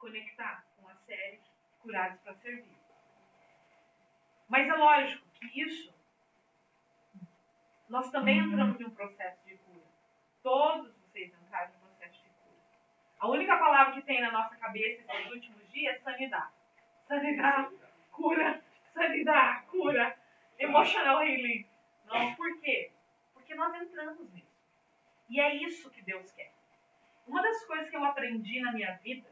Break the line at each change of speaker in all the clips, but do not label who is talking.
conectar com a série Curados para Servir. Mas é lógico que isso, nós também entramos em um processo de cura. Todos vocês entraram em um processo de cura. A única palavra que tem na nossa cabeça esses últimos dias é sanidade. Sanidade, cura, sanidade, cura, emotional healing. Não, por quê? Porque nós entramos nisso. E é isso que Deus quer. Uma das coisas que eu aprendi na minha vida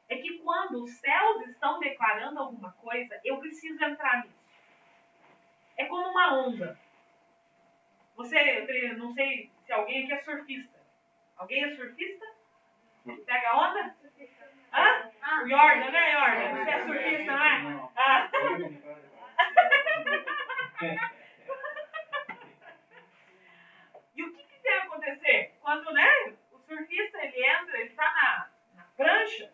é que quando os céus estão declarando alguma coisa, eu preciso entrar nisso. É como uma onda. Eu não sei se alguém aqui é surfista. Alguém é surfista? Pega a onda? Hã? O Jordan, né, Jordan? Você é surfista, não é? Ah. E o que deve acontecer? Quando, né, o surfista ele entra, ele está na prancha,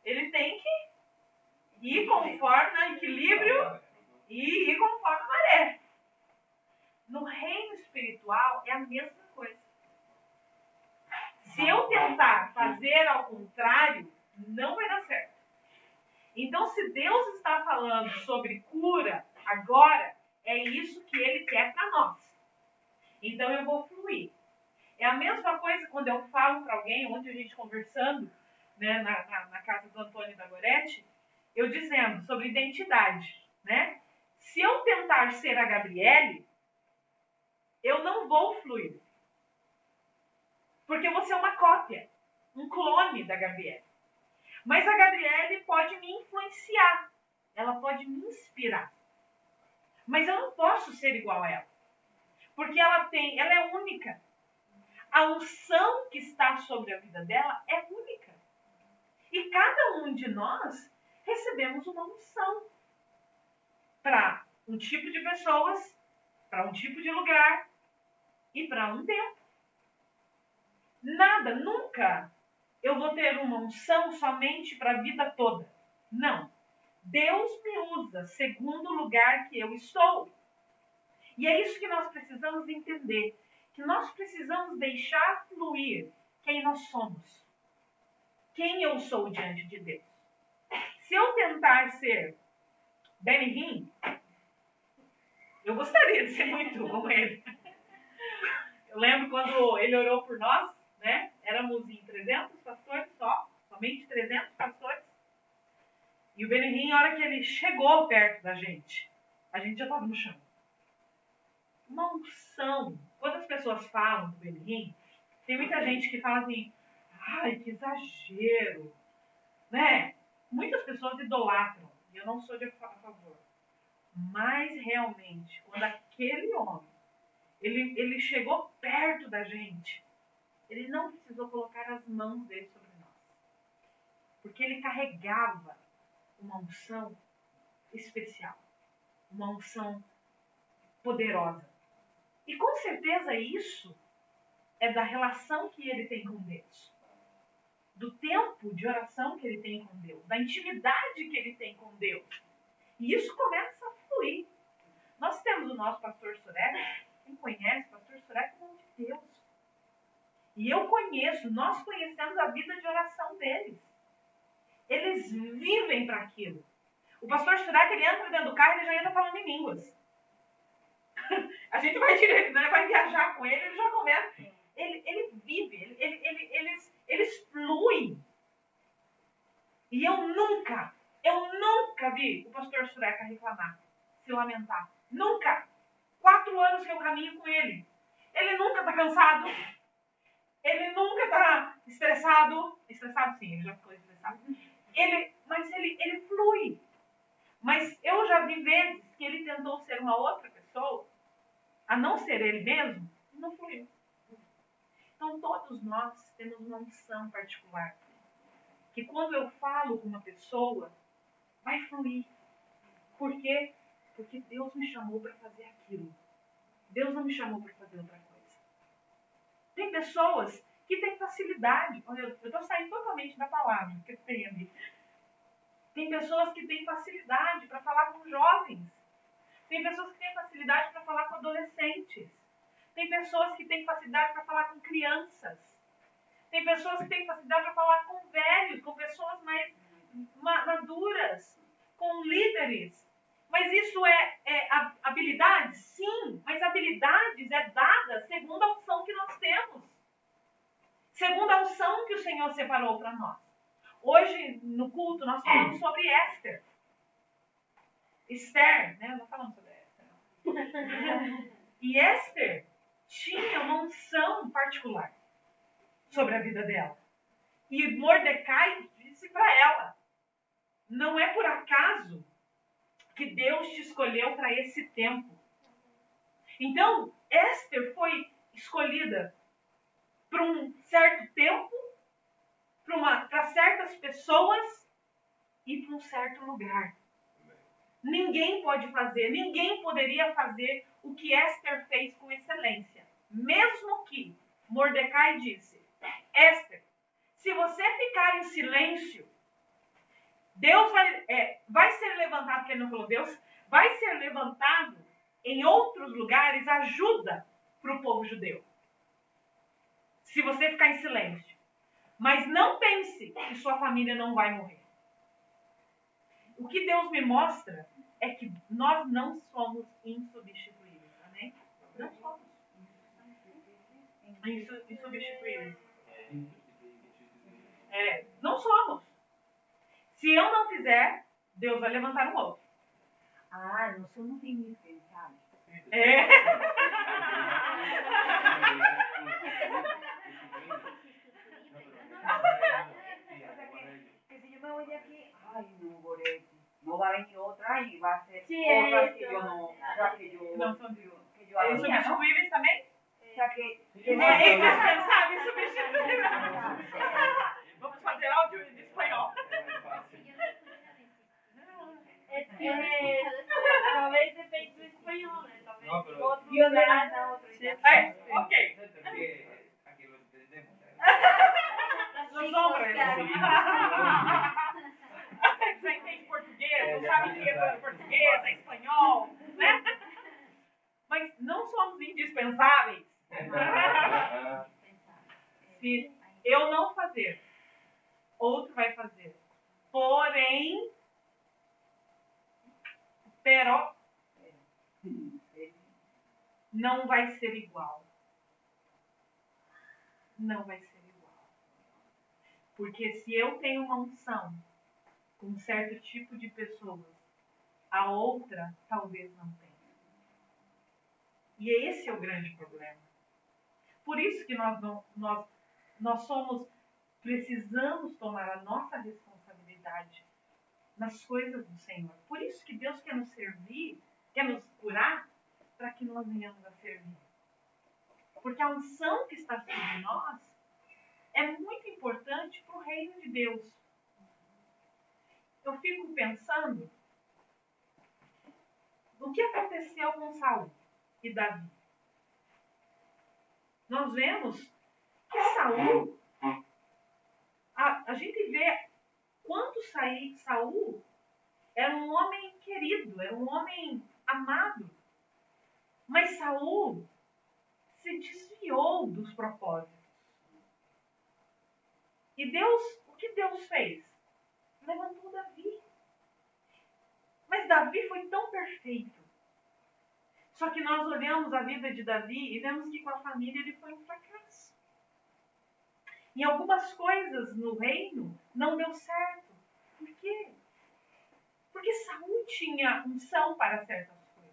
ele tem que ir conforme no equilíbrio e ir conforme a maré. No reino espiritual é a mesma coisa. Se eu tentar fazer ao contrário, não vai dar certo. Então, se Deus está falando sobre cura agora, é isso que Ele quer para nós. Então, eu vou fluir. É a mesma coisa quando eu falo para alguém, ontem a gente conversando, né, na casa do Antônio e da Gorete, eu dizendo sobre identidade, né? Se eu tentar ser a Gabriele, eu não vou fluir. Porque você é uma cópia, um clone da Gabriele. Mas a Gabriele pode me influenciar, ela pode me inspirar. Mas eu não posso ser igual a ela. Porque ela é única. A unção que está sobre a vida dela é única. E cada um de nós recebemos uma unção para um tipo de pessoas, para um tipo de lugar e para um tempo. Nada, nunca eu vou ter uma unção somente para a vida toda. Não. Deus me usa segundo o lugar que eu estou. E é isso que nós precisamos entender. Que nós precisamos deixar fluir quem nós somos. Quem eu sou diante de Deus. Se eu tentar ser Benny Hinn, eu gostaria de ser muito como ele. Eu lembro quando ele orou por nós, né? Éramos em 300 pastores só, somente 300 pastores. E o Benny Hinn, na hora que ele chegou perto da gente, a gente já estava no chão. Uma unção. Quando as pessoas falam do Benny Hinn, tem muita gente que fala assim, ai, que exagero, né? Muitas pessoas idolatram, e eu não sou a favor. Mas realmente, quando aquele homem, ele chegou perto da gente, ele não precisou colocar as mãos dele sobre nós. Porque ele carregava uma unção especial, uma unção poderosa. E com certeza isso é da relação que ele tem com Deus. Do tempo de oração que ele tem com Deus. Da intimidade que ele tem com Deus. E isso começa a fluir. Nós temos o nosso pastor Surek. Quem conhece, o pastor Surek é o nome de Deus. E nós conhecemos a vida de oração deles. Eles vivem para aquilo. O pastor Surek, ele entra dentro do carro e ele já entra falando em línguas. A gente vai direito, né? Vai viajar com ele já começa. Ele vive, eles fluem. E eu nunca vi o pastor Sureka reclamar, se lamentar. Nunca. 4 anos que eu caminho com ele. Ele nunca está cansado. Ele nunca está estressado. Estressado sim, ele já ficou estressado. Mas ele flui. Mas eu já vi vezes que ele tentou ser uma outra pessoa, a não ser ele mesmo, e não fluiu. Então todos nós temos uma unção particular. Que quando eu falo com uma pessoa, vai fluir. Por quê? Porque Deus me chamou para fazer aquilo. Deus não me chamou para fazer outra coisa. Tem pessoas que têm facilidade. Eu estou saindo totalmente da palavra que tem ali. Tem pessoas que têm facilidade para falar com jovens. Tem pessoas que têm facilidade para falar com adolescentes. Tem pessoas que têm facilidade para falar com crianças. Tem pessoas que têm facilidade para falar com velhos, com pessoas mais lideraturas, com líderes. Mas isso é habilidade? Sim, mas habilidades é dada segundo a unção que nós temos. Segundo a unção que o Senhor separou para nós. Hoje, no culto, nós falamos sobre Esther. Esther, né? Nós falamos sobre Esther. E Esther tinha uma unção particular sobre a vida dela. E Mordecai disse para ela, não é por acaso que Deus te escolheu para esse tempo. Então, Esther foi escolhida para um certo tempo, para certas pessoas e para um certo lugar. Ninguém pode fazer, ninguém poderia fazer o que Esther fez com excelência. Mesmo que Mordecai disse, Esther, se você ficar em silêncio, Deus vai ser levantado, porque ele não falou Deus, vai ser levantado em outros lugares ajuda para o povo judeu. Se você ficar em silêncio. Mas não pense que sua família não vai morrer. O que Deus me mostra é que nós não somos insubstituíveis. Amém? Não somos insubstituíveis. Não somos. Se eu não fizer, Deus vai levantar um outro.
Ah, não somos indispensáveis. Que si yo me voy de aquí, ay, no, Goretti, no va a venir otra y va a ser otra que yo no, otra que yo hacía, ¿no?
Insubstituíveis também?
O sea que
Indispensáveis, insubstituíveis. Vamos fazer áudio em espanhol.
A veces feito espanhol, né? Talvez outro
Dios
lugar.
levanta otro.
Ok.
Aquí lo entendemos.
Los hombres. Já entende português, não sabe que é português, é espanhol, né? Mas não somos indispensáveis. Se eu não fazer, outro vai fazer. Porém, não vai ser igual. Não vai ser igual. Porque se eu tenho uma unção com um certo tipo de pessoas, a outra talvez não tenha. E esse é o grande problema. Por isso que nós precisamos tomar a nossa responsabilidade nas coisas do Senhor. Por isso que Deus quer nos servir, quer nos curar, para que nós venhamos a servir. Porque a unção que está sobre nós é muito importante para o reino de Deus. Eu fico pensando o que aconteceu com Saul e Davi. Nós vemos que Saul, a gente vê quanto Saul era um homem querido, era um homem amado. Mas Saul se desviou dos propósitos. E Deus, o que Deus fez? Levantou Davi. Mas Davi foi tão perfeito. Só que nós olhamos a vida de Davi e vemos que com a família ele foi um fracasso. Em algumas coisas no reino não deu certo. Por quê? Porque Saul tinha unção para certas coisas.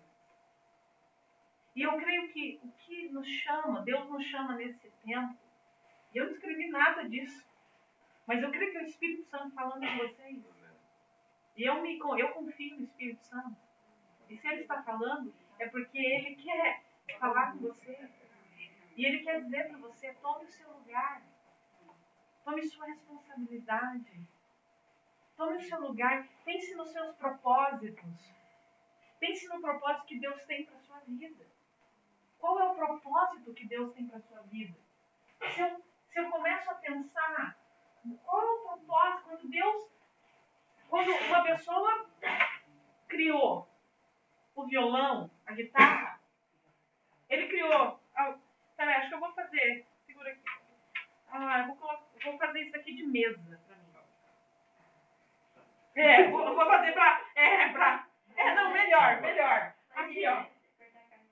E eu creio que o que nos chama, Deus nos chama nesse tempo, e eu não escrevi nada disso, mas eu creio que é o Espírito Santo falando com vocês. E eu confio no Espírito Santo. E se ele está falando, é porque ele quer falar com você. E ele quer dizer para você, tome o seu lugar. Tome sua responsabilidade. Tome o seu lugar. Pense nos seus propósitos. Pense no propósito que Deus tem para a sua vida. Qual é o propósito que Deus tem para a sua vida? Se eu começo a pensar, qual é o propósito quando uma pessoa criou o violão, a guitarra, ele criou, peraí, acho que eu vou fazer, segura aqui, eu vou fazer isso aqui de mesa para mim. Vou fazer não, melhor. Aqui, ó.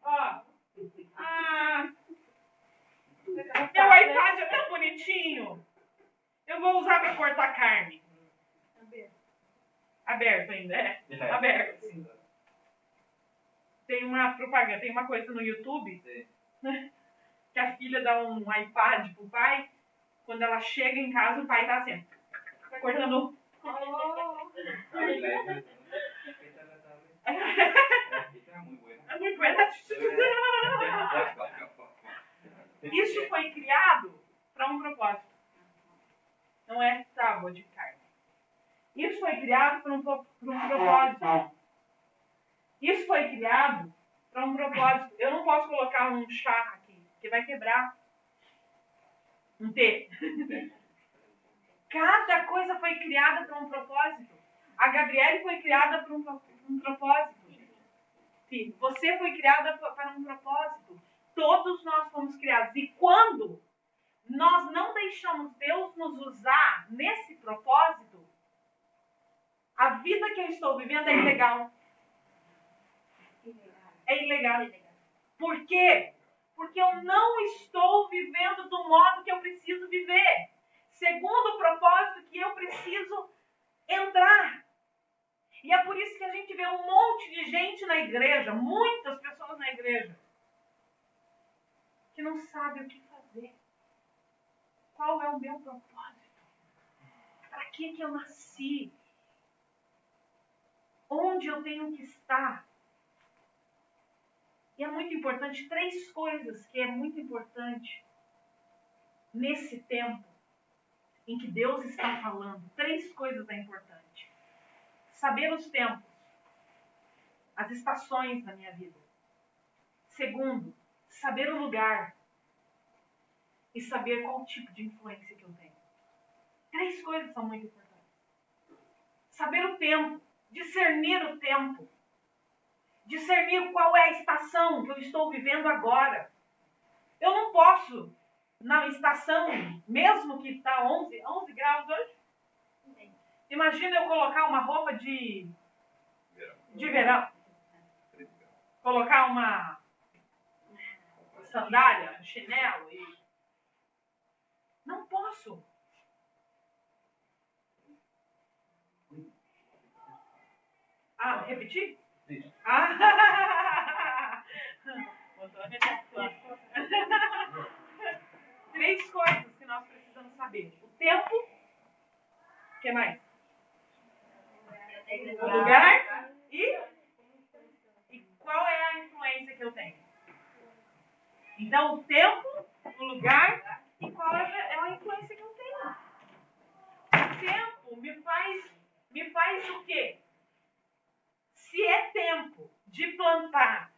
Ó. Meu iPad é tão bonitinho. Eu vou usar pra cortar carne. Aberto ainda, aberto. Sim. Tem uma propaganda, tem uma coisa no YouTube, né, que a filha dá um iPad pro pai. Quando ela chega em casa, o pai tá assim, cortando. É muito buena. Isso foi criado para um propósito. Não é tábua de carne. Isso foi criado para um propósito. Isso foi criado para um propósito. Eu não posso colocar um chá aqui, porque vai quebrar. Um T. Cada coisa foi criada para um propósito. A Gabriele foi criada para um propósito. Filho, você foi criada para um propósito. Todos nós fomos criados. E quando nós não deixamos Deus nos usar nesse propósito, a vida que eu estou vivendo é ilegal. É ilegal. Por quê? Porque eu não estou vivendo do modo que eu preciso viver. Segundo o propósito que eu preciso entrar. E é por isso que a gente vê um monte de gente na igreja, muitas pessoas na igreja, que não sabem o que fazer. Qual é o meu propósito? Para que eu nasci? Onde eu tenho que estar? E é muito importante, 3 coisas que é muito importante nesse tempo em que Deus está falando. 3 coisas é importante. Saber os tempos, as estações da minha vida. Segundo, saber o lugar e saber qual tipo de influência que eu tenho. 3 coisas são muito importantes. Saber o tempo, discernir o tempo. Discernir qual é a estação que eu estou vivendo agora. Eu não posso, na estação, mesmo que está 11 graus hoje, imagina eu colocar uma roupa de verão. Colocar uma sandália, um chinelo. Não posso. Repetir? Sim. 3 coisas que nós precisamos saber. O tempo. O que mais? O lugar. E qual é a influência que eu tenho? Então, o tempo, o lugar e qual é a influência que eu tenho. O tempo me faz o quê? Se é tempo de plantar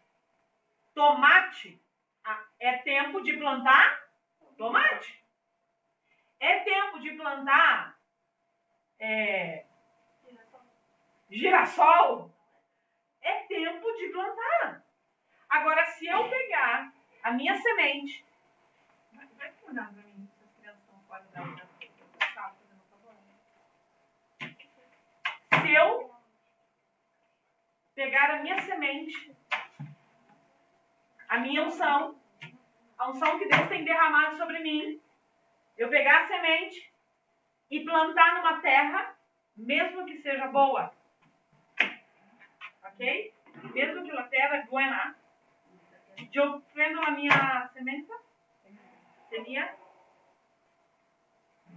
tomate, é tempo de plantar tomate. É tempo de plantar girassol. É tempo de plantar. Agora, se eu pegar a minha semente... Vai cuidar pra mim, se as crianças estão fora da hora. Se eu pegar a minha semente, a minha unção, a unção que Deus tem derramado sobre mim, eu pegar a semente e plantar numa terra, mesmo que seja boa, ok? Mesmo que a terra é buena, eu prendo a minha semente, seria,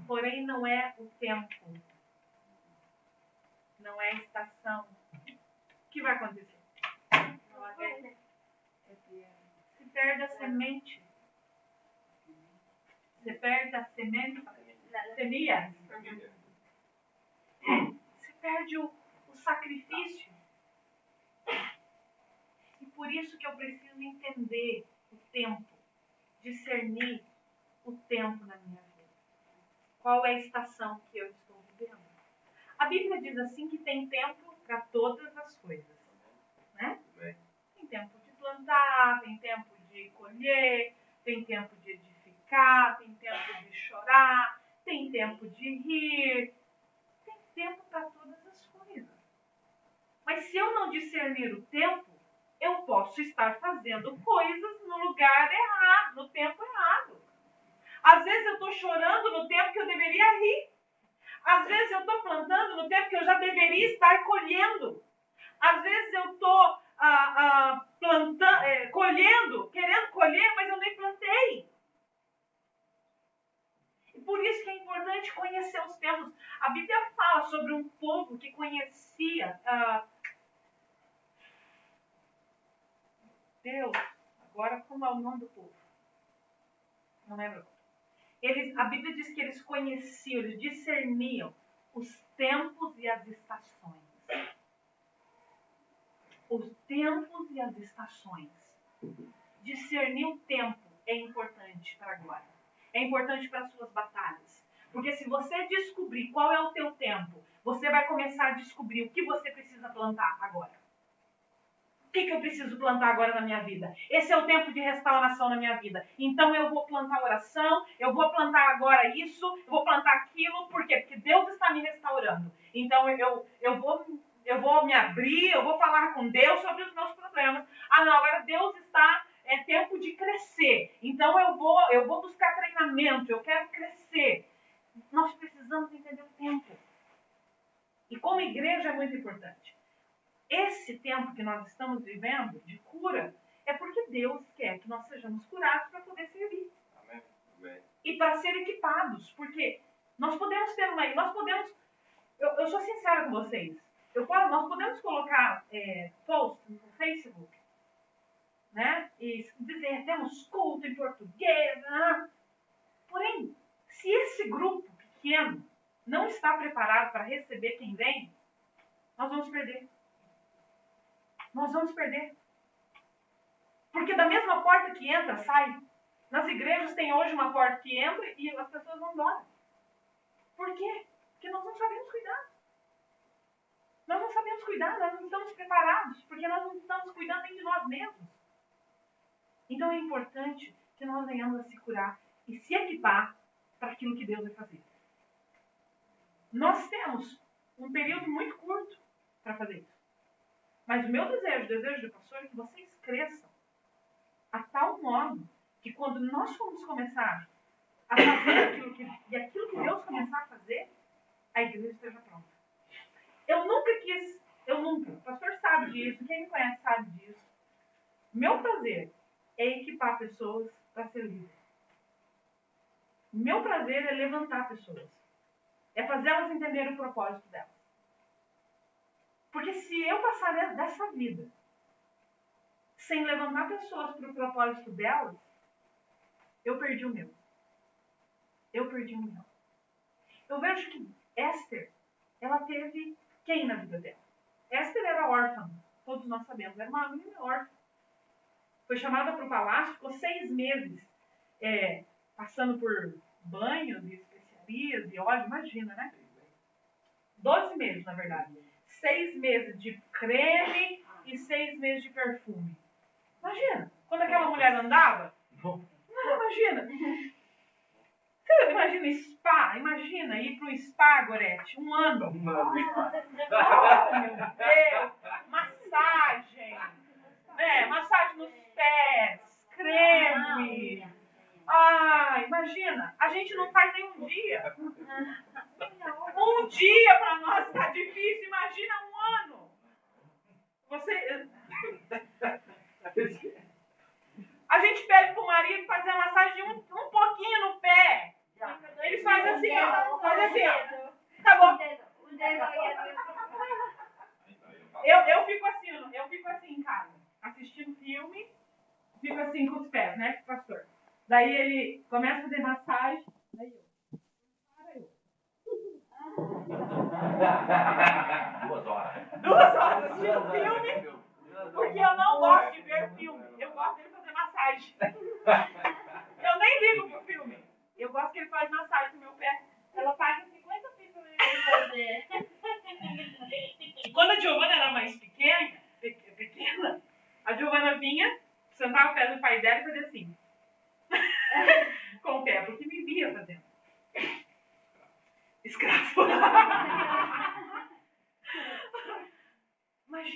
porém não é o tempo, não é a estação. O que vai acontecer? Se perde a semente. Você perde a semente, semia. Você perde o sacrifício. E por isso que eu preciso entender o tempo, discernir o tempo na minha vida. Qual é a estação que eu estou vivendo? A Bíblia diz assim que tem tempo para todas as coisas. Né? Tem tempo de plantar, tem tempo de colher, tem tempo de edificar, tem tempo de chorar, tem tempo de rir. Tem tempo para todas as coisas. Mas se eu não discernir o tempo, eu posso estar fazendo coisas no lugar errado, no tempo errado. Às vezes eu estou chorando no tempo que eu deveria rir. Às vezes eu estou plantando no tempo que eu já deveria estar colhendo. Às vezes eu estou colhendo, querendo colher, mas eu nem plantei. E por isso que é importante conhecer os tempos. A Bíblia fala sobre um povo que conhecia Deus. Agora, como é o nome do povo? Não lembro. A Bíblia diz que eles conheciam, eles discerniam os tempos e as estações. Os tempos e as estações. Discernir o tempo é importante para agora. É importante para as suas batalhas. Porque se você descobrir qual é o teu tempo, você vai começar a descobrir o que você precisa plantar agora. O que eu preciso plantar agora na minha vida? Esse é o tempo de restauração na minha vida. Então eu vou plantar oração, eu vou plantar agora isso, eu vou plantar aquilo. Por quê? Porque Deus está me restaurando. Então eu vou me abrir, eu vou falar com Deus sobre os meus problemas. Ah, não, agora Deus está... É tempo de crescer. Então eu vou buscar treinamento, eu quero crescer. Nós precisamos entender o tempo. E como igreja é muito importante. Esse tempo que nós estamos vivendo de cura é porque Deus quer que nós sejamos curados para poder servir.
Amém. Amém.
E para ser equipados. Porque nós podemos ter uma... Eu sou sincera com vocês. Nós podemos colocar post no Facebook, né? E dizer, temos culto em português. Porém, se esse grupo pequeno não está preparado para receber quem vem, nós vamos perder. Nós vamos perder. Porque da mesma porta que entra, sai. Nas igrejas tem hoje uma porta que entra e as pessoas vão embora. Por quê? Porque nós não sabemos cuidar. Nós não sabemos cuidar, nós não estamos preparados, porque nós não estamos cuidando nem de nós mesmos. Então é importante que nós venhamos a se curar e se equipar para aquilo que Deus vai fazer. Nós temos um período muito curto para fazer isso. Mas o meu desejo, o desejo do pastor, é que vocês cresçam a tal modo que quando nós formos começar a fazer aquilo que Deus começar a fazer, a igreja esteja pronta. O pastor sabe disso, quem me conhece sabe disso. Meu prazer é equipar pessoas para ser livre. Meu prazer é levantar pessoas. É fazer elas entenderem o propósito delas. Porque se eu passar dessa vida sem levantar pessoas para o propósito delas, eu perdi o meu. Eu vejo que Esther, ela teve quem na vida dela? Esther era órfã. Todos nós sabemos. Era uma menina órfã. Foi chamada para o palácio, ficou 6 meses passando por banhos e especiarias e óleo. Imagina, né? 12 meses, na verdade. 6 meses de creme e 6 meses de perfume. Imagina, quando aquela mulher andava. Não, imagina. Você imagina spa? Imagina ir para um spa, Gorete, 1 ano. Nossa, meu Deus. Massagem. Massagem nos pés. Creme. Imagina. A gente não faz nem um dia. Um dia para nós está difícil. Imagina 1 ano. A gente pede pro marido fazer a massagem um pouquinho no pé. Eles fazem assim, ó. Faz assim, ó. Tá bom. Eu fico assim em casa, assistindo filme, fico assim com os pés, né, com o pastor. Daí ele começa a fazer massagem, daí eu.
2 horas.
2 horas assistindo filme, porque eu não gosto de ver filme. Eu gosto dele fazer massagem. Eu nem ligo pro filme. Eu gosto que ele faz massagem no meu pé. Ela paga 50 pipas pra ele fazer. Quando a Giovana era mais pequena, a Giovana vinha, sentava o pé no pai dela e fazia assim. Com o pé, porque me via fazendo. Escravo. Mas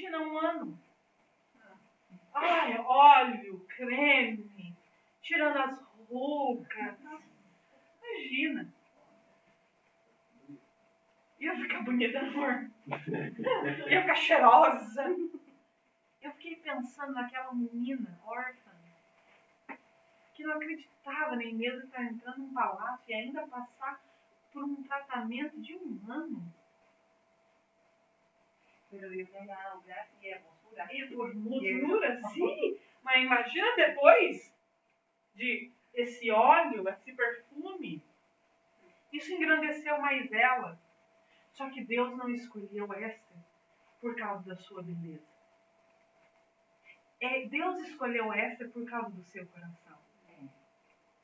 Ai, óleo, creme, tirando as rugas. Imagina. Ia ficar bonita, amor. Ia ficar cheirosa. Eu fiquei pensando naquela menina órfã que não acreditava nem mesmo estar entrando num palácio e ainda passar por um tratamento de um ano. É formosura, sim. Mas imagina depois de esse óleo, esse perfume. Isso engrandeceu mais ela. Só que Deus não escolheu Esther por causa da sua beleza. Deus escolheu Esther por causa do seu coração.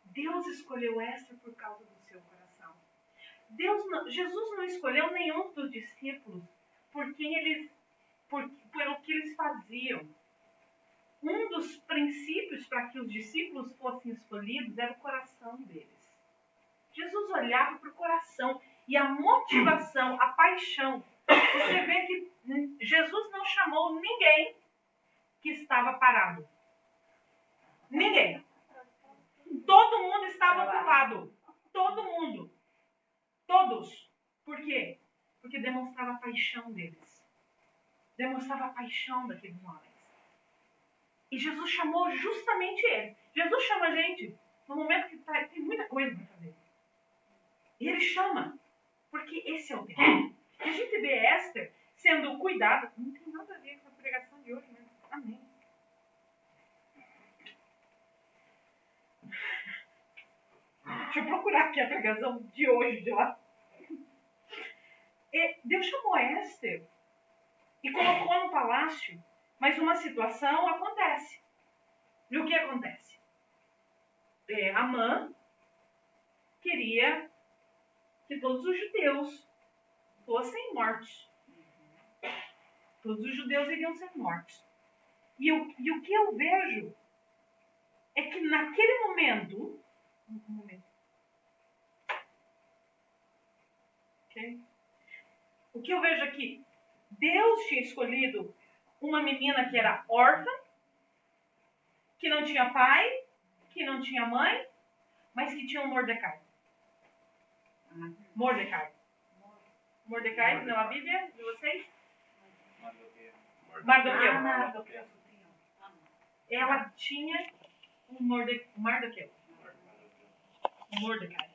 Deus escolheu Esther por causa do seu coração. Jesus não escolheu nenhum dos discípulos pelo que eles faziam. Um dos princípios para que os discípulos fossem escolhidos era o coração deles. Jesus olhava para o coração e a motivação, a paixão. Você vê que Jesus não chamou ninguém que estava parado. Ninguém. Todo mundo estava ocupado. Todo mundo. Todos. Por quê? Porque demonstrava a paixão deles. Demonstrava a paixão daqueles homens. E Jesus chamou justamente eles. Jesus chama a gente no momento que tem muita coisa para fazer. E ele chama. Porque esse é o tempo. E a gente vê Esther sendo cuidada. Não tem nada a ver com a pregação de hoje, mas amém. Deixa eu procurar aqui a pregação de hoje, de lá. Deus chamou Esther e colocou no palácio, mas uma situação acontece. E o que acontece? Amã queria que todos os judeus fossem mortos. Todos os judeus iriam ser mortos. E o que eu vejo é que naquele momento... Okay? O que eu vejo aqui, Deus tinha escolhido uma menina que era órfã, que não tinha pai, que não tinha mãe, mas que tinha um Mordecai. Mordecai. Mordecai, não a Bíblia de vocês? Mardoqueu. Ela tinha um Mardoqueu. Mordecai.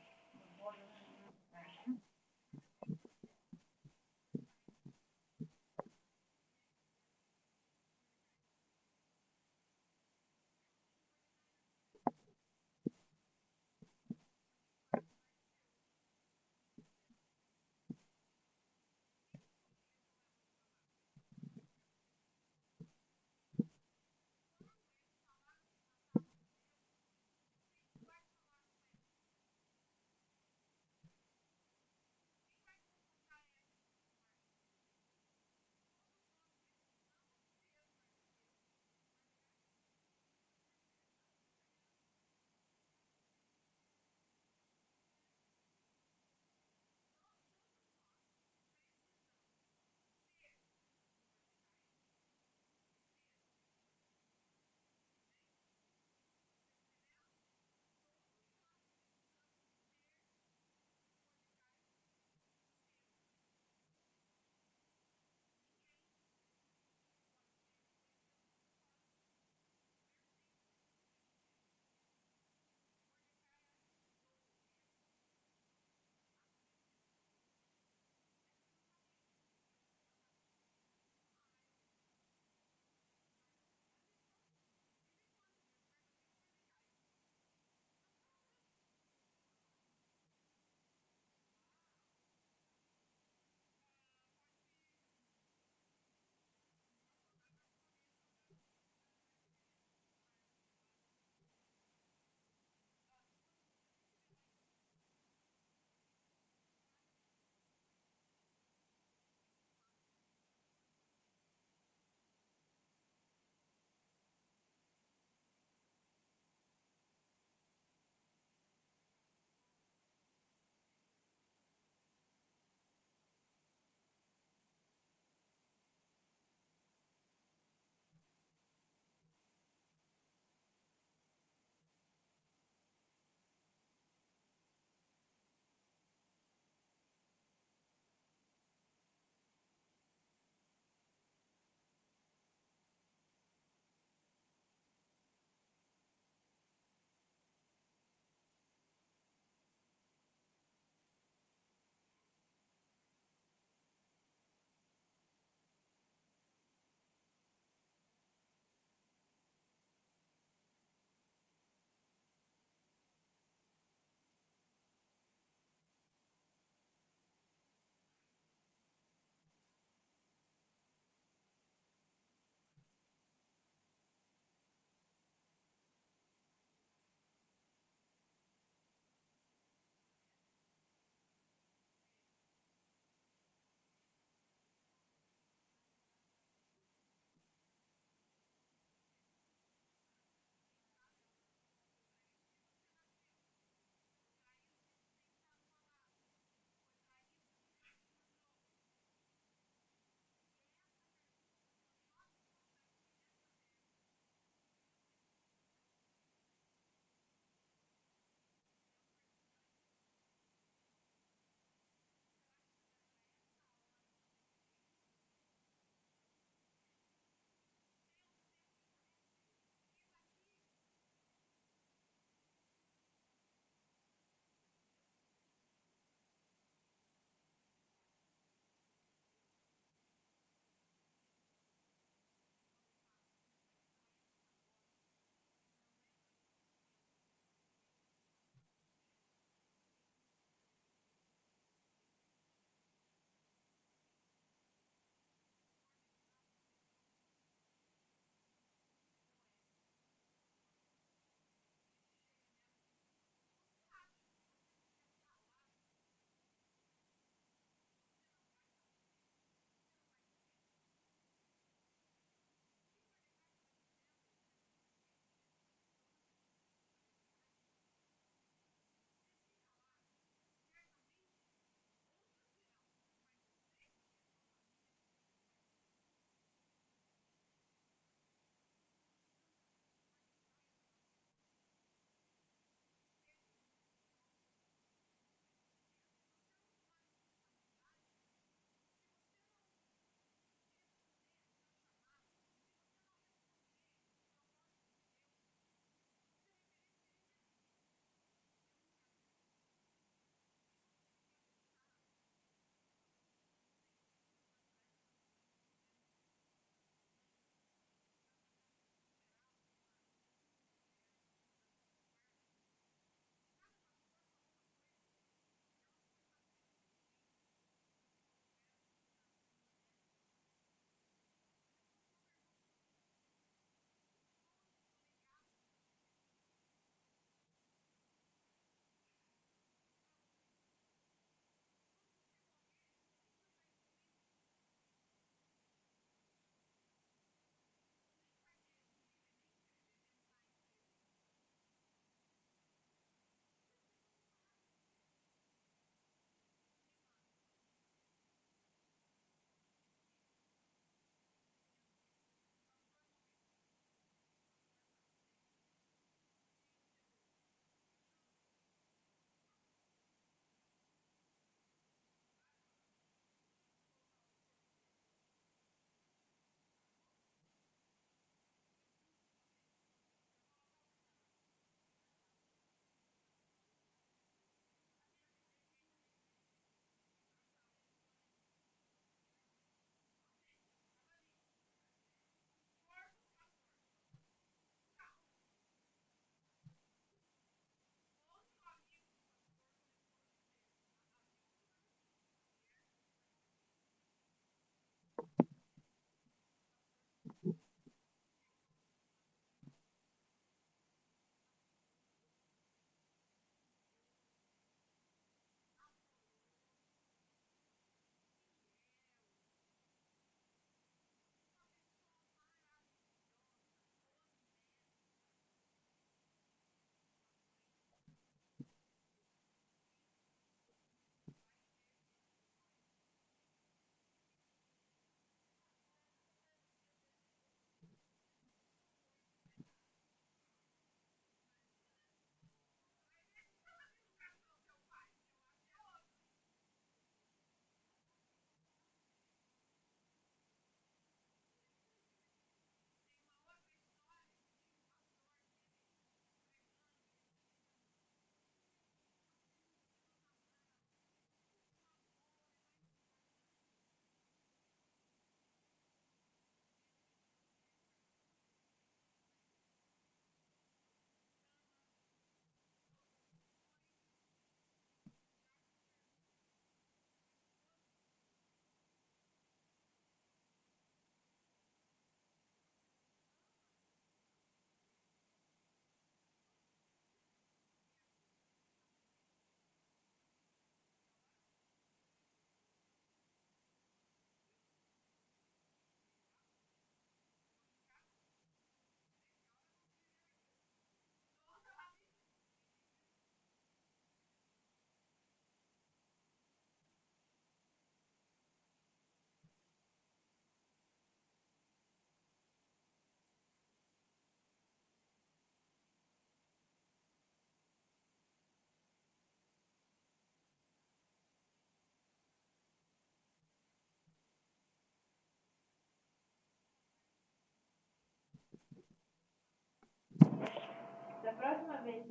Da próxima vez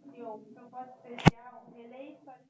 que um propósito especial, releia a história.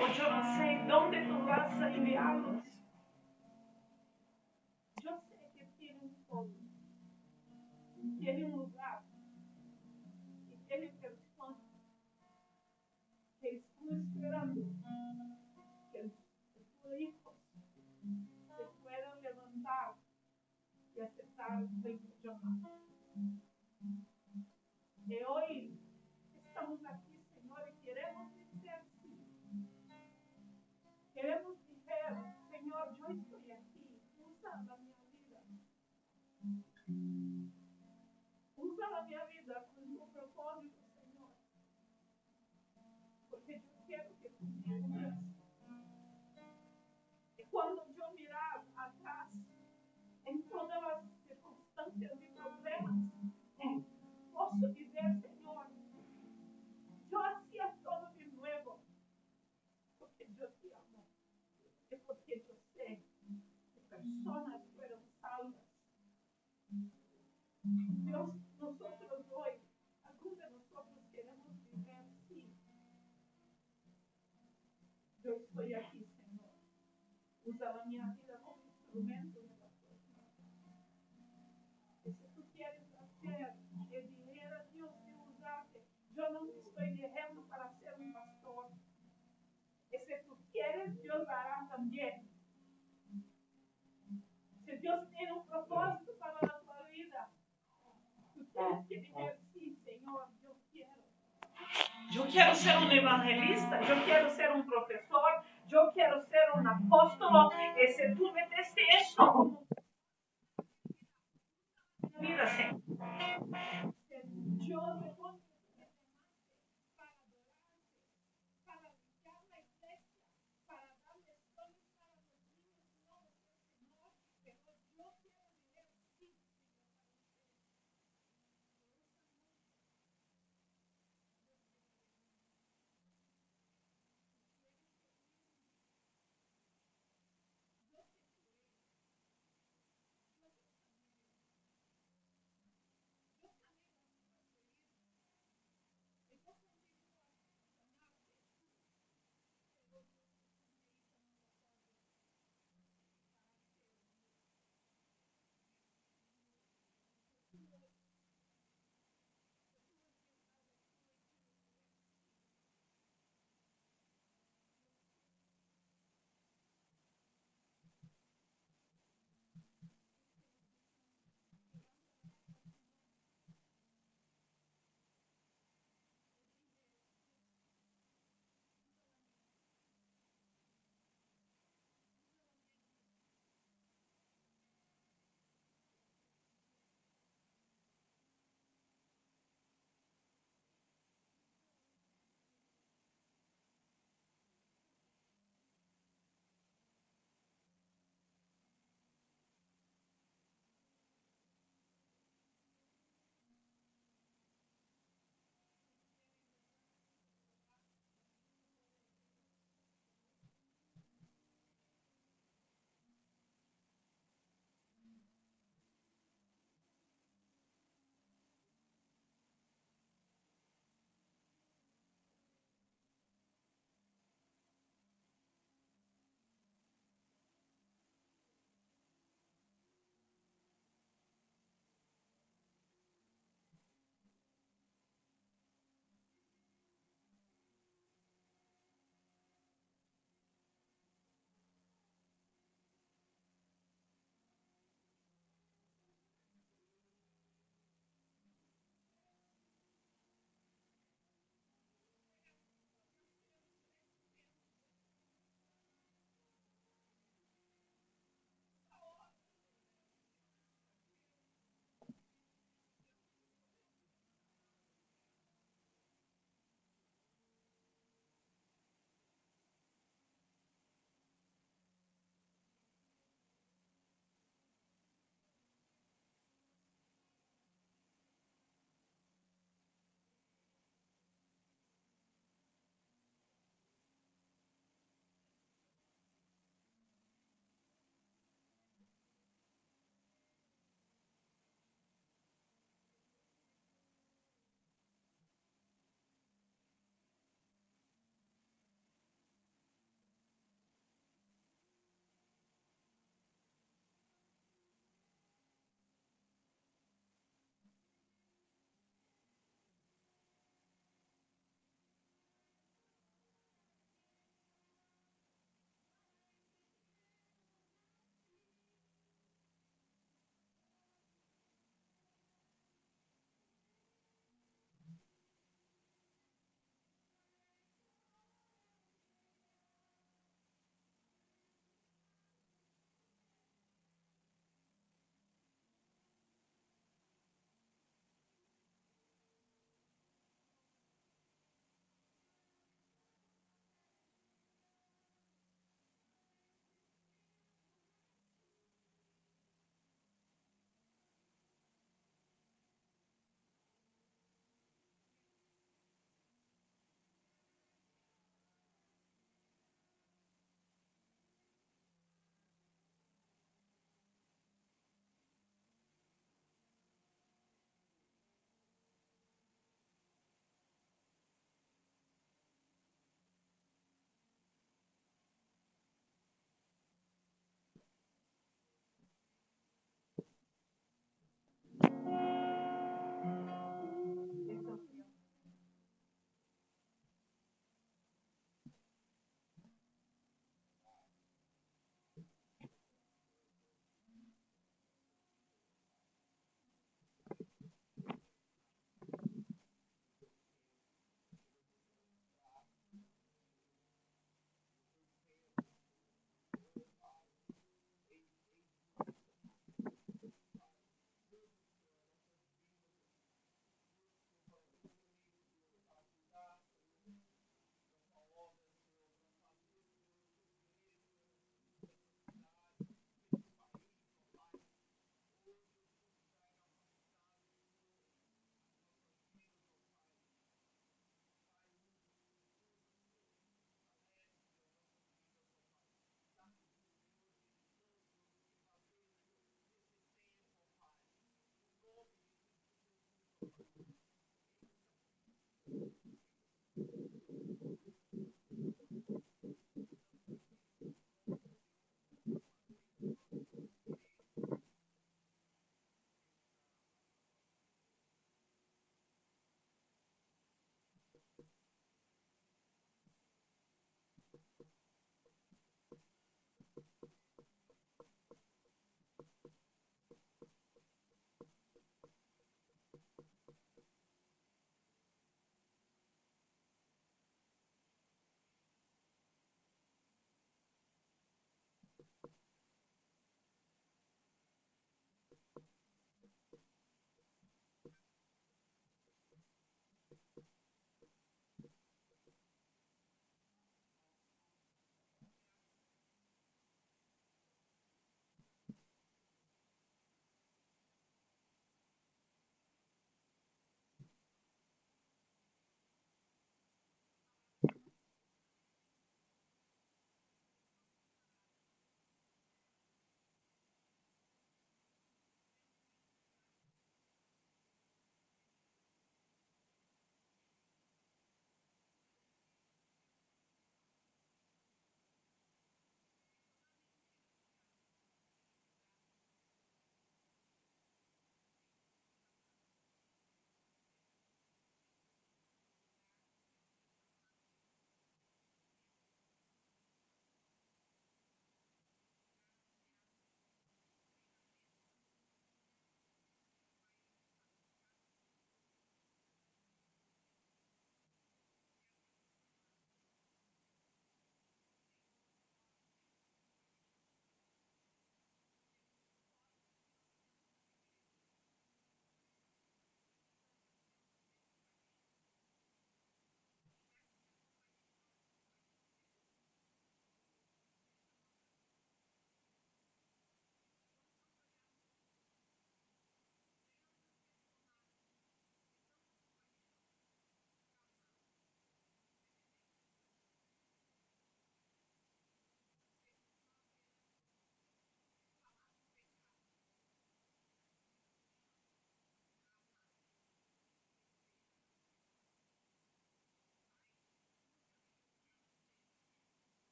O yo no sé dónde tú vas a enviarlos. Yo sé que tienen todo. Tienen un lugar. Y tienen personas que están esperando que sus hijos se puedan levantar y aceptar el llamado. Y hoy estamos aquí, Señor, y queremos decir sí. Queremos decir, Señor, yo estoy aquí, usa la mi vida. Usa la mi vida con tu propósito, Señor. Porque yo quiero que tú me uses. Y cuando yo mirar atrás, en todas las circunstancias y problemas, posso dizer, Señor, yo hacía todo de nuevo, porque yo te amo, y porque yo sé que personas fueron salvas. Dios, nosotros hoy, algunos de nosotros queremos vivir así. Yo estoy aquí, Señor. Usa la mi vida como instrumento de la tua mano. Y si tú quieres hacer el dinero a Dios de usarte, yo no te estoy dejando para ser un pastor. Y si tú quieres, Dios hará también. Si Dios tiene un propósito para la tua vida, tú tienes que decir, sí, Señor, yo quiero. Yo quiero ser un evangelista, yo quiero ser un profesor, yo quiero ser un apóstolo. Y si tú metiste esto como vida, Señor. Yo te